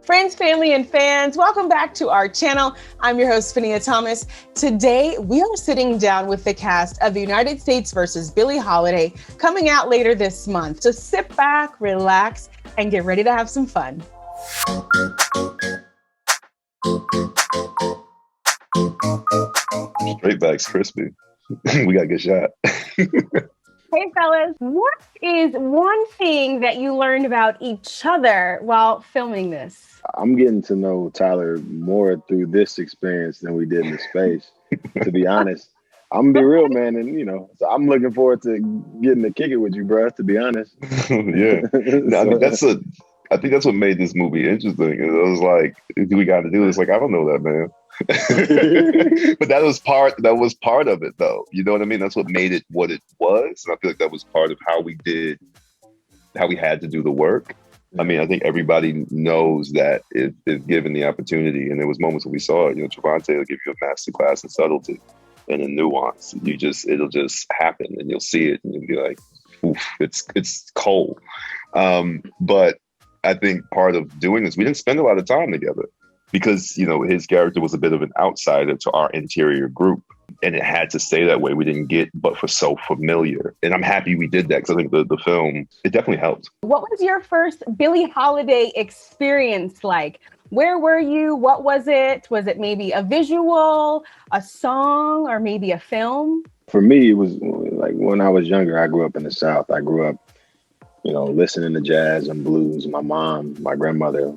Friends, family, and fans, welcome back to our channel. I'm your host, Phinia Thomas. Today, we are sitting down with the cast of The United States versus Billie Holiday, coming out later this month. So sit back, relax, and get ready to have some fun. Straight back's crispy. We got a good shot. Hey fellas, what is one thing that you learned about each other while filming this? I'm getting to know Tyler more through this experience than we did in the space, to be honest. I'm gonna be real, man, and so I'm looking forward to getting to kick it with you, bro, to be honest. Yeah. No, I mean, I think that's what made this movie interesting. It was like, do we got to do this? Like, I don't know that, man. But that was part of it, though. You know what I mean? That's what made it what it was. And I feel like that was part of how we had to do the work. I memean, I think everybody knows that if given the opportunity, and there was moments when we saw it, Trevante will give you a master class in subtlety and in nuance. It'll just happen, and you'll see it, and you'll be like, oof, it's cold. But I think part of doing this, we didn't spend a lot of time together because, his character was a bit of an outsider to our interior group. And it had to stay that way. We didn't get but for so familiar. And I'm happy we did that because I think the film, it definitely helped. What was your first Billie Holiday experience like? Where were you? What was it? Was it maybe a visual, a song, or maybe a film? For me, it was like when I was younger, I grew up in the South. I grew up, listening to jazz and blues. My mom, my grandmother,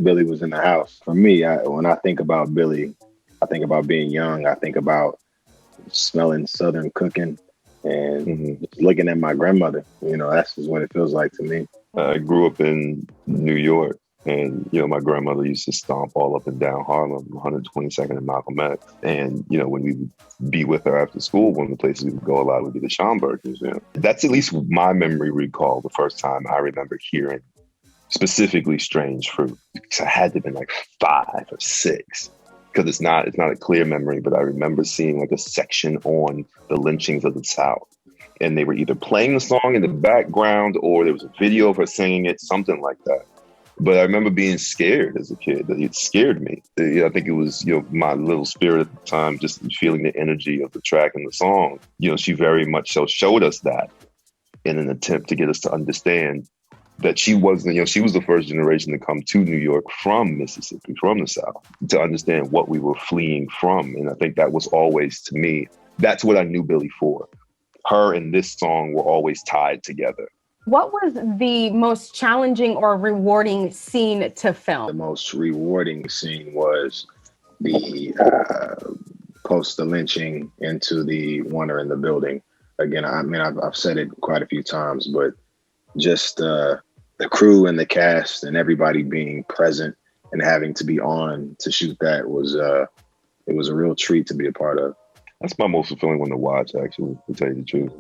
Billie was in the house. For me, when I think about Billie, I think about being young. I think about smelling Southern cooking and looking at my grandmother. That's just what it feels like to me. I grew up in New York, and, my grandmother used to stomp all up and down Harlem, 122nd and Malcolm X. And, when we would be with her after school, one of the places we would go a lot would be the Schomburg Museum. That's at least my memory recall the first time I remember hearing specifically Strange Fruit. Because I had to have been like 5 or 6. Because it's not a clear memory, but I remember seeing like a section on the lynchings of the South. And they were either playing the song in the background or there was a video of her singing it, something like that. But I remember being scared as a kid. It scared me. I think it was, my little spirit at the time, just feeling the energy of the track and the song. She very much so showed us that in an attempt to get us to understand that she wasn't, she was the first generation to come to New York from Mississippi, from the South, to understand what we were fleeing from. And I think that was always, to me, that's what I knew Billie for. Her and this song were always tied together. What was the most challenging or rewarding scene to film? The most rewarding scene was the post the lynching into the wonder in the building. Again, I mean, I've said it quite a few times, but just the crew and the cast and everybody being present and having to be on to shoot that was it was a real treat to be a part of. That's my most fulfilling one to watch, actually, to tell you the truth.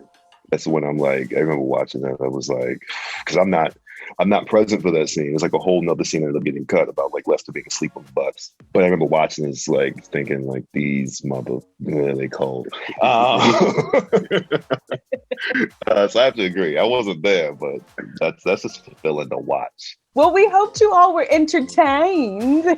That's the one I'm like, I remember watching that. I was like, because I'm not present for that scene. It's like a whole nother scene that ended up getting cut about like Lester being asleep on the bus. But I remember watching this, like thinking like, these they cold. So I have to agree. I wasn't there, but that's just fulfilling to watch. Well, we hope you all were entertained.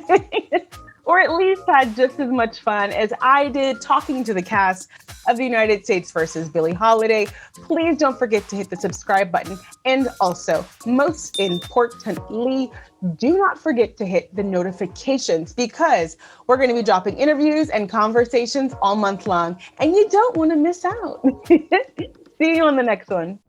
Or at least had just as much fun as I did talking to the cast of The United States versus Billie Holiday. Please don't forget to hit the subscribe button. And also, most importantly, do not forget to hit the notifications because we're going to be dropping interviews and conversations all month long. And you don't want to miss out. See you on the next one.